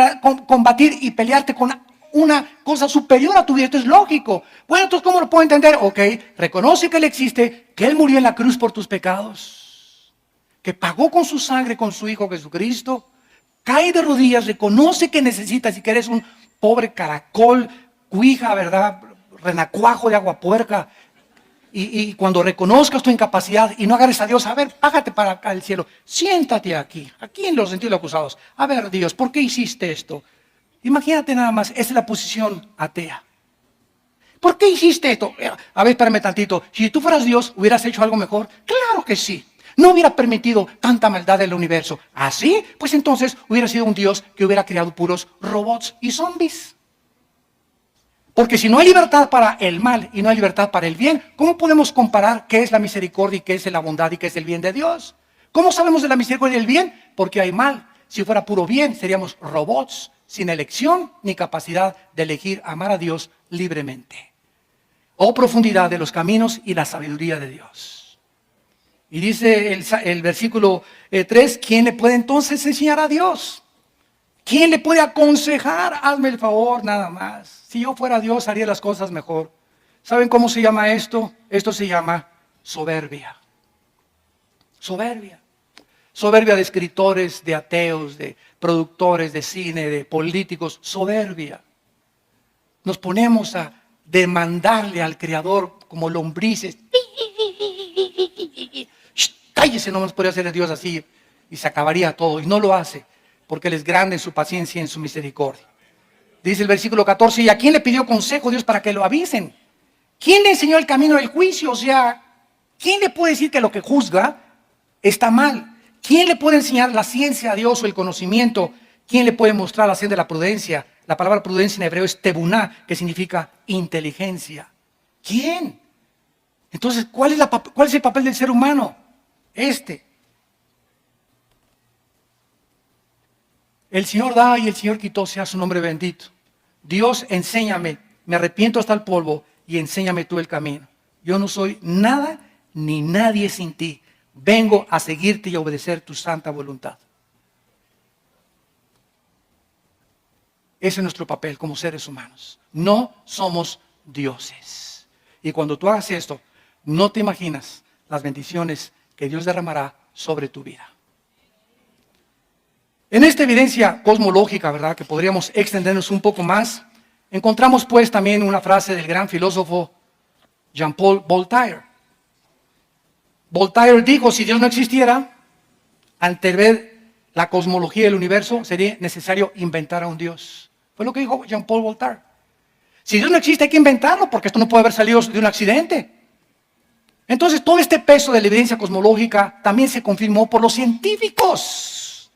combatir y pelearte con una cosa superior a tu vida. Esto es lógico. Bueno, entonces ¿cómo lo puedo entender? Ok, reconoce que Él existe, que Él murió en la cruz por tus pecados, que pagó con su sangre, con su Hijo Jesucristo. Cae de rodillas, reconoce que necesitas y que eres un pobre caracol, cuija, ¿verdad? Renacuajo de agua puerca. Y cuando reconozcas tu incapacidad y no agarres a Dios, a ver, págate para acá al cielo. Siéntate aquí en los sentidos acusados. A ver, Dios, ¿por qué hiciste esto? Imagínate nada más, esa es la posición atea. ¿Por qué hiciste esto? A ver, espérame tantito. Si tú fueras Dios, ¿hubieras hecho algo mejor? Claro que sí. No hubiera permitido tanta maldad del universo. ¿Así? Pues entonces hubiera sido un Dios que hubiera creado puros robots y zombies. Porque si no hay libertad para el mal y no hay libertad para el bien, ¿cómo podemos comparar qué es la misericordia y qué es la bondad y qué es el bien de Dios? ¿Cómo sabemos de la misericordia y el bien? Porque hay mal. Si fuera puro bien, seríamos robots sin elección ni capacidad de elegir amar a Dios libremente. Oh profundidad de los caminos y la sabiduría de Dios. Y dice el versículo 3, ¿quién le puede entonces enseñar a Dios? ¿Quién le puede aconsejar? Hazme el favor, nada más. Si yo fuera Dios, haría las cosas mejor. ¿Saben cómo se llama esto? Esto se llama soberbia. Soberbia. Soberbia de escritores, de ateos, de productores de cine, de políticos. Soberbia. Nos ponemos a demandarle al Creador como lombrices. Cállese, no nos podría hacer Dios así y se acabaría todo. Y no lo hace, porque Él es grande en su paciencia y en su misericordia. Dice el versículo 14, ¿y a quién le pidió consejo Dios para que lo avisen? ¿Quién le enseñó el camino del juicio? O sea, ¿quién le puede decir que lo que juzga está mal? ¿Quién le puede enseñar la ciencia a Dios o el conocimiento? ¿Quién le puede mostrar la senda de la prudencia? La palabra prudencia en hebreo es tebuná, que significa inteligencia. ¿Quién? Entonces, ¿cuál es el papel del ser humano? El Señor da y el Señor quitó, sea su nombre bendito. Dios, enséñame, me arrepiento hasta el polvo y enséñame tú el camino. Yo no soy nada ni nadie sin ti. vengo a seguirte y a obedecer tu santa voluntad. Ese es nuestro papel como seres humanos. No somos dioses. Y cuando tú hagas esto, no te imaginas las bendiciones que Dios derramará sobre tu vida. En esta evidencia cosmológica, ¿verdad?, que podríamos extendernos un poco más, encontramos pues también una frase del gran filósofo Jean-Paul Voltaire. Voltaire dijo, si Dios no existiera, ante ver la cosmología del universo, sería necesario inventar a un Dios. Fue lo que dijo Jean-Paul Voltaire. Si Dios no existe, hay que inventarlo, porque esto no puede haber salido de un accidente. Entonces, todo este peso de la evidencia cosmológica también se confirmó por los científicos.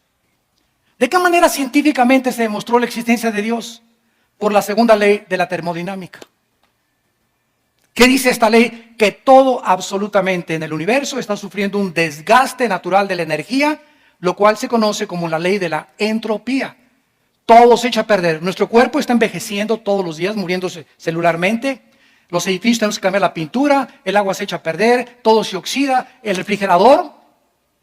¿De qué manera científicamente se demostró la existencia de Dios? Por la segunda ley de la termodinámica. ¿Qué dice esta ley? Que todo absolutamente en el universo está sufriendo un desgaste natural de la energía, lo cual se conoce como la ley de la entropía. Todo se echa a perder. Nuestro cuerpo está envejeciendo todos los días, muriéndose celularmente. Los edificios tenemos que cambiar la pintura, el agua se echa a perder, todo se oxida. El refrigerador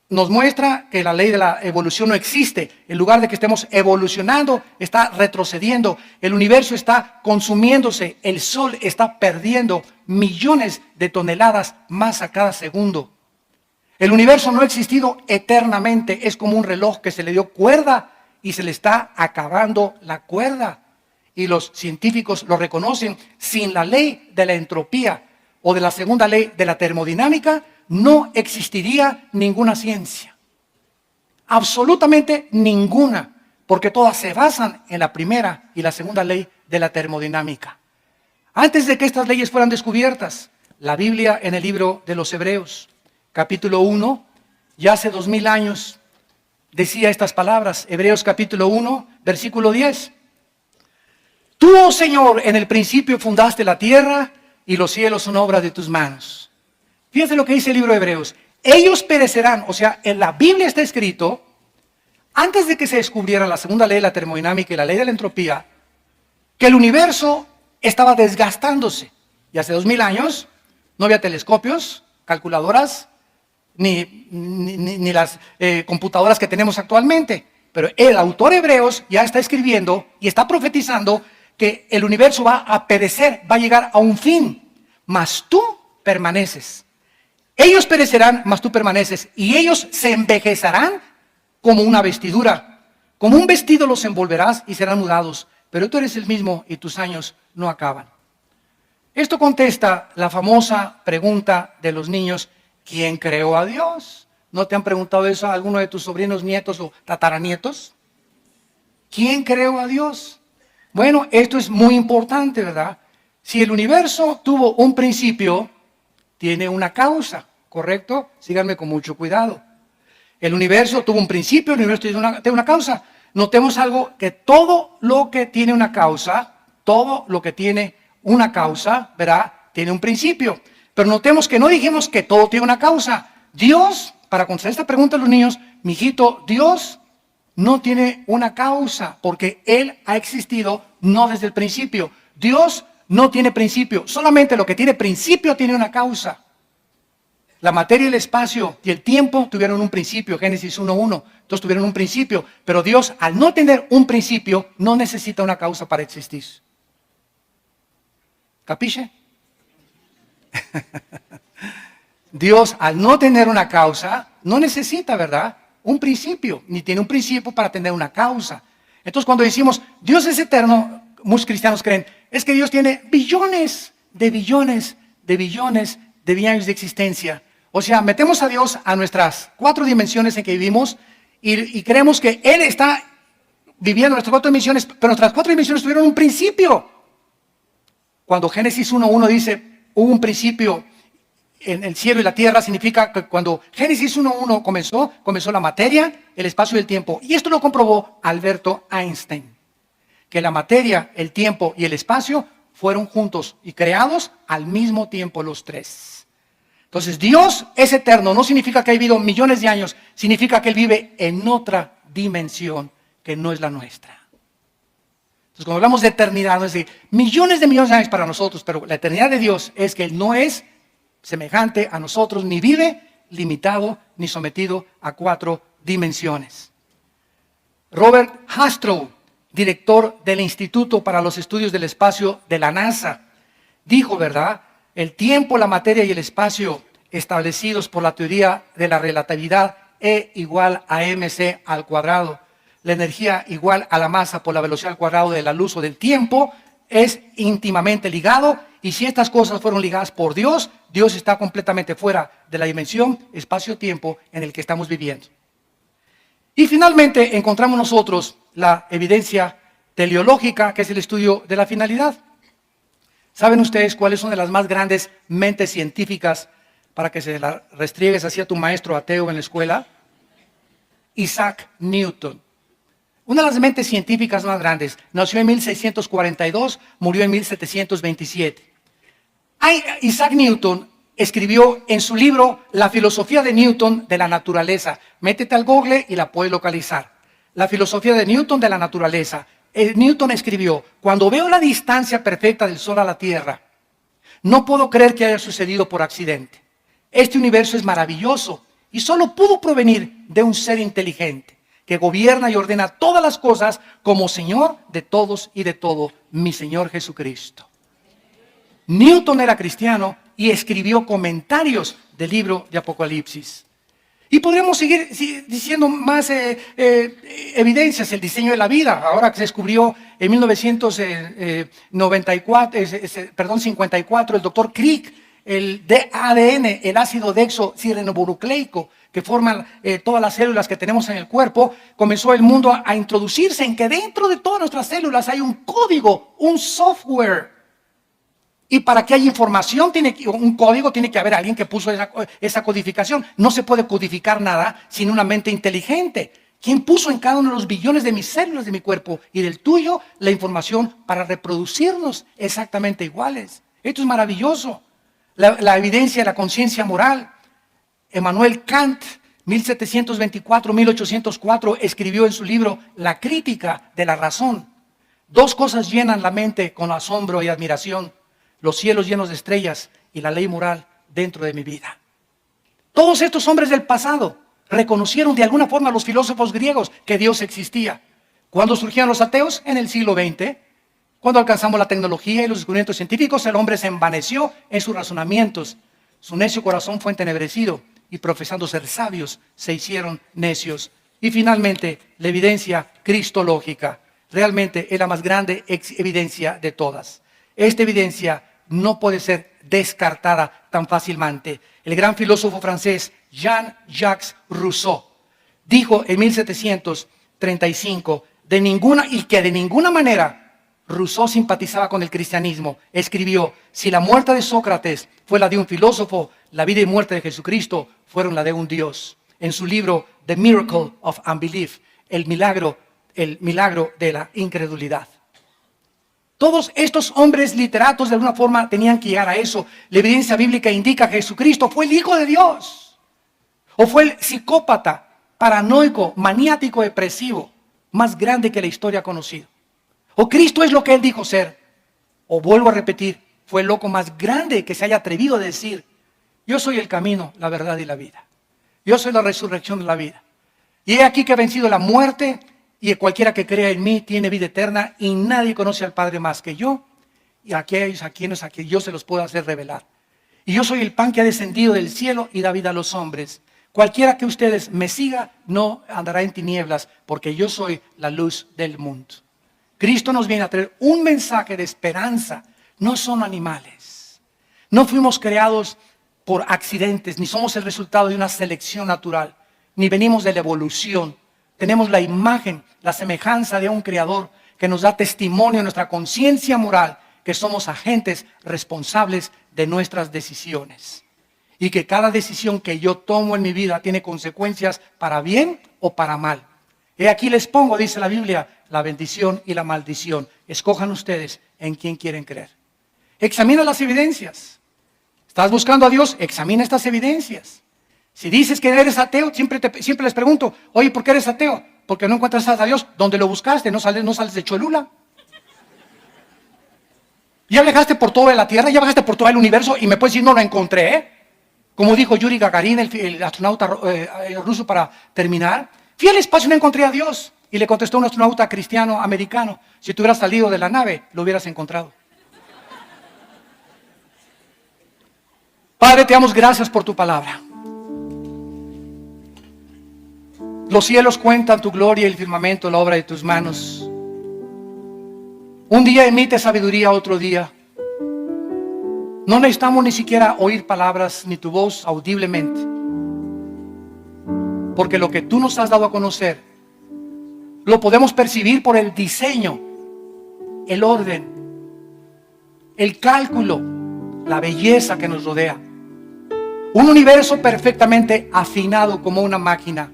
nos muestra que la ley de la evolución no existe. En lugar de que estemos evolucionando, está retrocediendo. El universo está consumiéndose. El sol está perdiendo millones de toneladas más a cada segundo. El universo no ha existido eternamente. Es como un reloj que se le dio cuerda y se le está acabando la cuerda. Y los científicos lo reconocen. Sin la ley de la entropía o de la segunda ley de la termodinámica, no existiría ninguna ciencia. Absolutamente ninguna. Porque todas se basan en la primera y la segunda ley de la termodinámica. Antes de que estas leyes fueran descubiertas, la Biblia en el libro de los Hebreos, capítulo 1, ya hace 2000 años, decía estas palabras. Hebreos capítulo 1, versículo 10. Tú, oh Señor, en el principio fundaste la tierra y los cielos son obra de tus manos. Fíjense lo que dice el libro de Hebreos. Ellos perecerán, o sea, en la Biblia está escrito, antes de que se descubriera la segunda ley de la termodinámica y la ley de la entropía, que el universo estaba desgastándose. Y hace 2000 años no había telescopios, calculadoras, ni las computadoras que tenemos actualmente. Pero el autor Hebreos ya está escribiendo y está profetizando que el universo va a perecer, va a llegar a un fin, mas tú permaneces. Ellos perecerán, mas tú permaneces, y ellos se envejecerán como una vestidura. Como un vestido los envolverás y serán mudados, pero tú eres el mismo y tus años no acaban. Esto contesta la famosa pregunta de los niños, ¿quién creó a Dios? ¿No te han preguntado eso a alguno de tus sobrinos, nietos o tataranietos? ¿Quién creó a Dios? Bueno, esto es muy importante, ¿verdad? Si el universo tuvo un principio, tiene una causa, ¿correcto? Síganme con mucho cuidado. El universo tuvo un principio, el universo tiene una causa. Notemos algo, que todo lo que tiene una causa, ¿verdad? Tiene un principio. Pero notemos que no dijimos que todo tiene una causa. Dios, para contestar esta pregunta a los niños, mijito, Dios no tiene una causa, porque Él ha existido no desde el principio. Dios no tiene principio, solamente lo que tiene principio tiene una causa. La materia, el espacio y el tiempo tuvieron un principio, Génesis 1:1, entonces tuvieron un principio, pero Dios, al no tener un principio, no necesita una causa para existir. ¿Capiche? Dios, al no tener una causa, no necesita, ¿verdad?, un principio, ni tiene un principio para tener una causa. Entonces, cuando decimos, Dios es eterno, muchos cristianos creen, es que Dios tiene billones de billones de años de existencia. O sea, metemos a Dios a nuestras 4 dimensiones en que vivimos y creemos que Él está viviendo nuestras 4 dimensiones, pero nuestras 4 dimensiones tuvieron un principio. Cuando Génesis 1:1 dice, hubo un principio en el cielo y la tierra, significa que cuando Génesis 1:1 comenzó la materia, el espacio y el tiempo. Y esto lo comprobó Alberto Einstein, que la materia, el tiempo y el espacio fueron juntos y creados al mismo tiempo los tres. Entonces, Dios es eterno, no significa que ha vivido millones de años, significa que Él vive en otra dimensión que no es la nuestra. Entonces, cuando hablamos de eternidad, no es decir, millones de millones de años para nosotros, pero la eternidad de Dios es que Él no es semejante a nosotros, ni vive limitado ni sometido a 4 dimensiones. Robert Hastrow, director del Instituto para los Estudios del Espacio de la NASA, dijo, ¿verdad? El tiempo, la materia y el espacio establecidos por la teoría de la relatividad E igual a mc al cuadrado, la energía igual a la masa por la velocidad al cuadrado de la luz o del tiempo, es íntimamente ligado, y si estas cosas fueron ligadas por Dios, Dios está completamente fuera de la dimensión espacio-tiempo en el que estamos viviendo. Y finalmente encontramos nosotros la evidencia teleológica, que es el estudio de la finalidad. ¿Saben ustedes cuáles son de las más grandes mentes científicas para que se la restriegues así a tu maestro ateo en la escuela? Isaac Newton. Una de las mentes científicas más grandes. Nació en 1642, murió en 1727. Isaac Newton escribió en su libro La filosofía de Newton de la naturaleza. Métete al Google y la puedes localizar. La filosofía de Newton de la naturaleza. Newton escribió, cuando veo la distancia perfecta del Sol a la Tierra, no puedo creer que haya sucedido por accidente. Este universo es maravilloso y solo pudo provenir de un ser inteligente que gobierna y ordena todas las cosas como Señor de todos y de todo, mi Señor Jesucristo. Newton era cristiano y escribió comentarios del libro de Apocalipsis. Y podríamos seguir diciendo más evidencias, el diseño de la vida, ahora que se descubrió en 1954, el doctor Crick, el ADN, el ácido desoxirribonucleico, que forman todas las células que tenemos en el cuerpo, comenzó el mundo a introducirse en que dentro de todas nuestras células hay un código, un software. Y para que haya información, un código, tiene que haber alguien que puso esa codificación. No se puede codificar nada sin una mente inteligente. ¿Quién puso en cada uno de los billones de mis células de mi cuerpo y del tuyo la información para reproducirnos exactamente iguales? Esto es maravilloso. La evidencia de la conciencia moral. Immanuel Kant, 1724-1804, escribió en su libro La crítica de la razón. 2 cosas llenan la mente con asombro y admiración: los cielos llenos de estrellas y la ley moral dentro de mi vida. Todos estos hombres del pasado reconocieron de alguna forma a los filósofos griegos que Dios existía. ¿Cuándo surgieron los ateos? En el siglo XX. Cuando alcanzamos la tecnología y los descubrimientos científicos, el hombre se envaneció en sus razonamientos. Su necio corazón fue entenebrecido y profesando ser sabios, se hicieron necios. Y finalmente, la evidencia cristológica. Realmente es la más grande evidencia de todas. Esta evidencia no puede ser descartada tan fácilmente. El gran filósofo francés Jean-Jacques Rousseau dijo en 1735 de ninguna manera Rousseau simpatizaba con el cristianismo. Escribió: si la muerte de Sócrates fue la de un filósofo, la vida y muerte de Jesucristo fueron la de un Dios. En su libro The Miracle of Unbelief, el milagro de la incredulidad. Todos estos hombres literatos de alguna forma tenían que llegar a eso. La evidencia bíblica indica que Jesucristo fue el Hijo de Dios. O fue el psicópata, paranoico, maniático, depresivo, más grande que la historia ha conocido. O Cristo es lo que Él dijo ser. O vuelvo a repetir, fue el loco más grande que se haya atrevido a decir: yo soy el camino, la verdad y la vida. Yo soy la resurrección de la vida. Y he aquí que he vencido la muerte, y cualquiera que crea en mí tiene vida eterna, y nadie conoce al Padre más que yo, y aquellos a quienes yo se los puedo hacer revelar. Y yo soy el pan que ha descendido del cielo y da vida a los hombres. Cualquiera que ustedes me siga no andará en tinieblas, porque yo soy la luz del mundo. Cristo nos viene a traer un mensaje de esperanza. No son animales. No fuimos creados por accidentes, ni somos el resultado de una selección natural, ni venimos de la evolución. Tenemos la imagen, la semejanza de un creador que nos da testimonio en nuestra conciencia moral que somos agentes responsables de nuestras decisiones. Y que cada decisión que yo tomo en mi vida tiene consecuencias para bien o para mal. He aquí les pongo, dice la Biblia, la bendición y la maldición. Escojan ustedes en quién quieren creer. Examina las evidencias. ¿Estás buscando a Dios? Examina estas evidencias. Si dices que eres ateo, siempre les pregunto: oye, ¿por qué eres ateo? Porque no encuentras a Dios. ¿Dónde lo buscaste? ¿No sales de Cholula? Ya viajaste por toda la tierra, ya viajaste por todo el universo y me puedes decir: no lo encontré, ¿eh? Como dijo Yuri Gagarin, el astronauta ruso, para terminar, fui al espacio y no encontré a Dios. Y le contestó un astronauta cristiano americano: si tú hubieras salido de la nave, lo hubieras encontrado. Padre, te damos gracias por tu palabra. Los cielos cuentan tu gloria y el firmamento la obra de tus manos. Un día emite sabiduría, otro día. No necesitamos ni siquiera oír palabras ni tu voz audiblemente, porque lo que tú nos has dado a conocer lo podemos percibir por el diseño, el orden, el cálculo, la belleza que nos rodea. Un universo perfectamente afinado como una máquina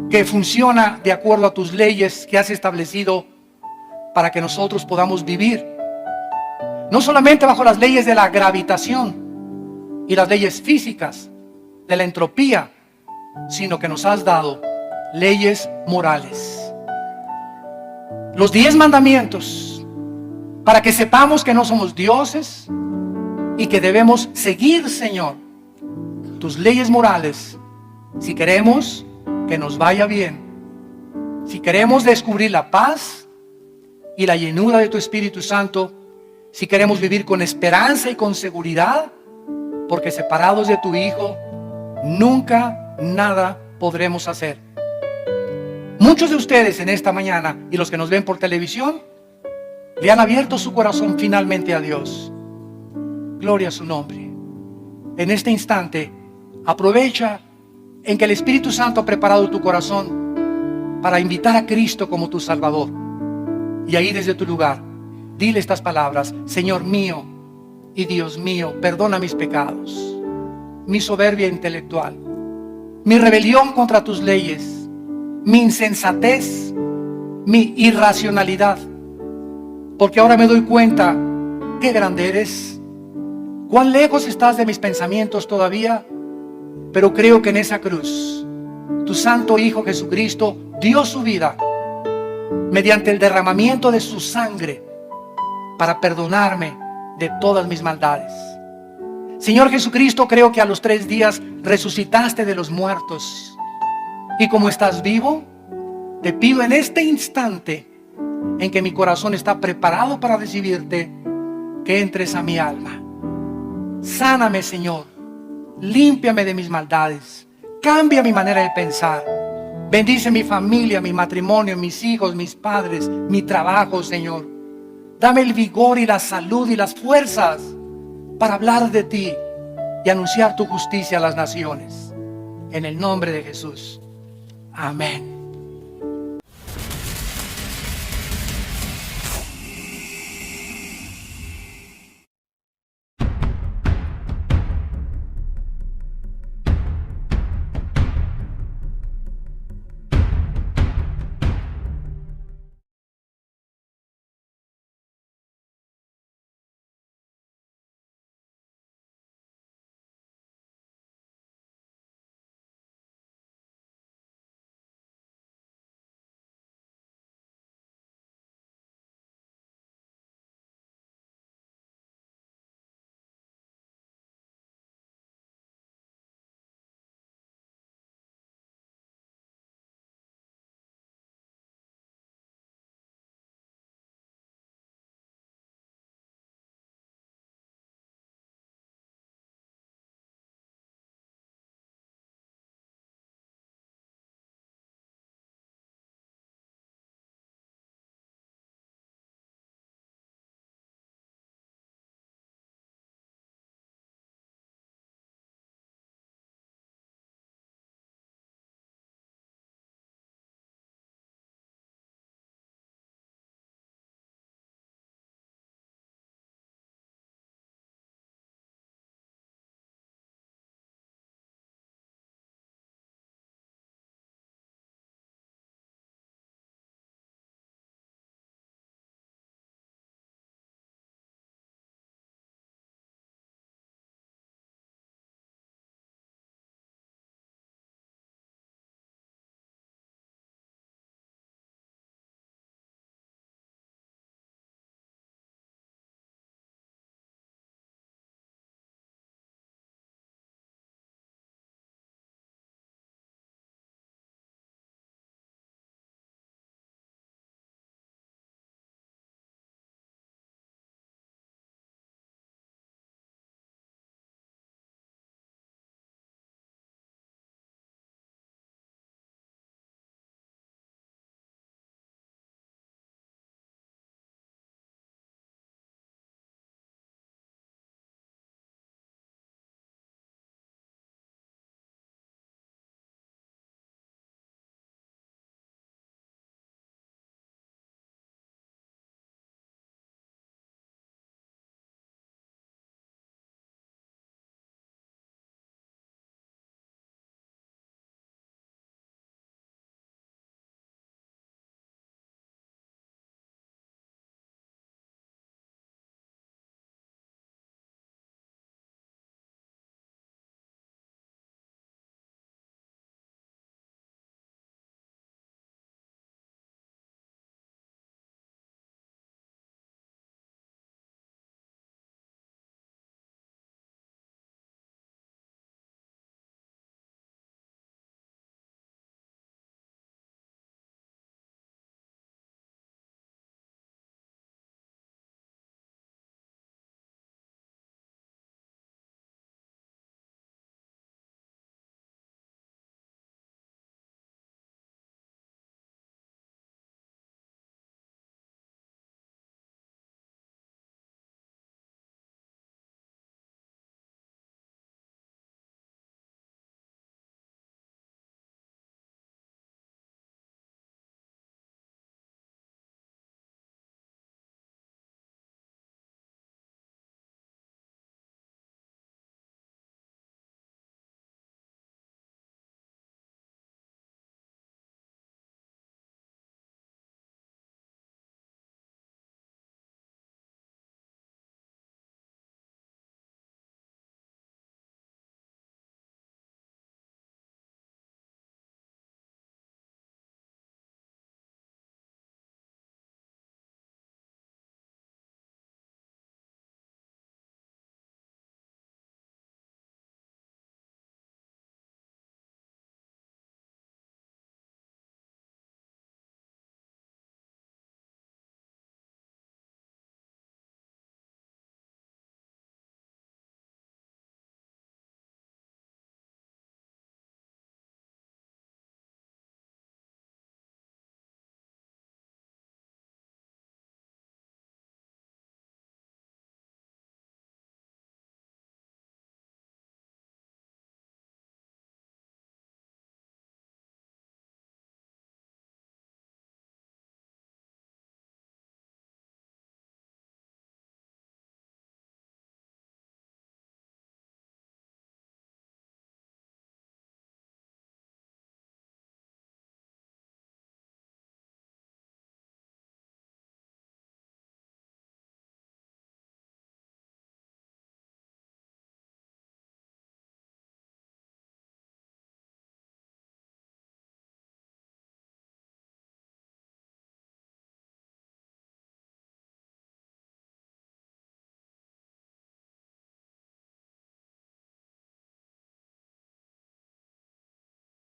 que funciona de acuerdo a tus leyes que has establecido para que nosotros podamos vivir. No solamente bajo las leyes de la gravitación y las leyes físicas de la entropía, sino que nos has dado leyes morales. Los 10 mandamientos, para que sepamos que no somos dioses y que debemos seguir, Señor, tus leyes morales si queremos que nos vaya bien, si queremos descubrir la paz y la llenura de tu Espíritu Santo, si queremos vivir con esperanza y con seguridad, porque separados de tu Hijo nunca nada podremos hacer. Muchos de ustedes en esta mañana y los que nos ven por televisión le han abierto su corazón finalmente a Dios. Gloria a su nombre. En este instante aprovecha en que el Espíritu Santo ha preparado tu corazón para invitar a Cristo como tu Salvador. Y ahí desde tu lugar dile estas palabras: Señor mío y Dios mío, perdona mis pecados, mi soberbia intelectual, mi rebelión contra tus leyes, mi insensatez, mi irracionalidad, porque ahora me doy cuenta qué grande eres, cuán lejos estás de mis pensamientos todavía, pero creo que en esa cruz tu santo Hijo Jesucristo dio su vida mediante el derramamiento de su sangre para perdonarme de todas mis maldades. Señor Jesucristo, creo que a los 3 días resucitaste de los muertos. Y como estás vivo, te pido en este instante en que mi corazón está preparado para recibirte, que entres a mi alma. Sáname, Señor. Límpiame de mis maldades. Cambia mi manera de pensar. Bendice mi familia, mi matrimonio, mis hijos, mis padres, mi trabajo, Señor. Dame el vigor y la salud y las fuerzas para hablar de ti y anunciar tu justicia a las naciones. En el nombre de Jesús. Amén.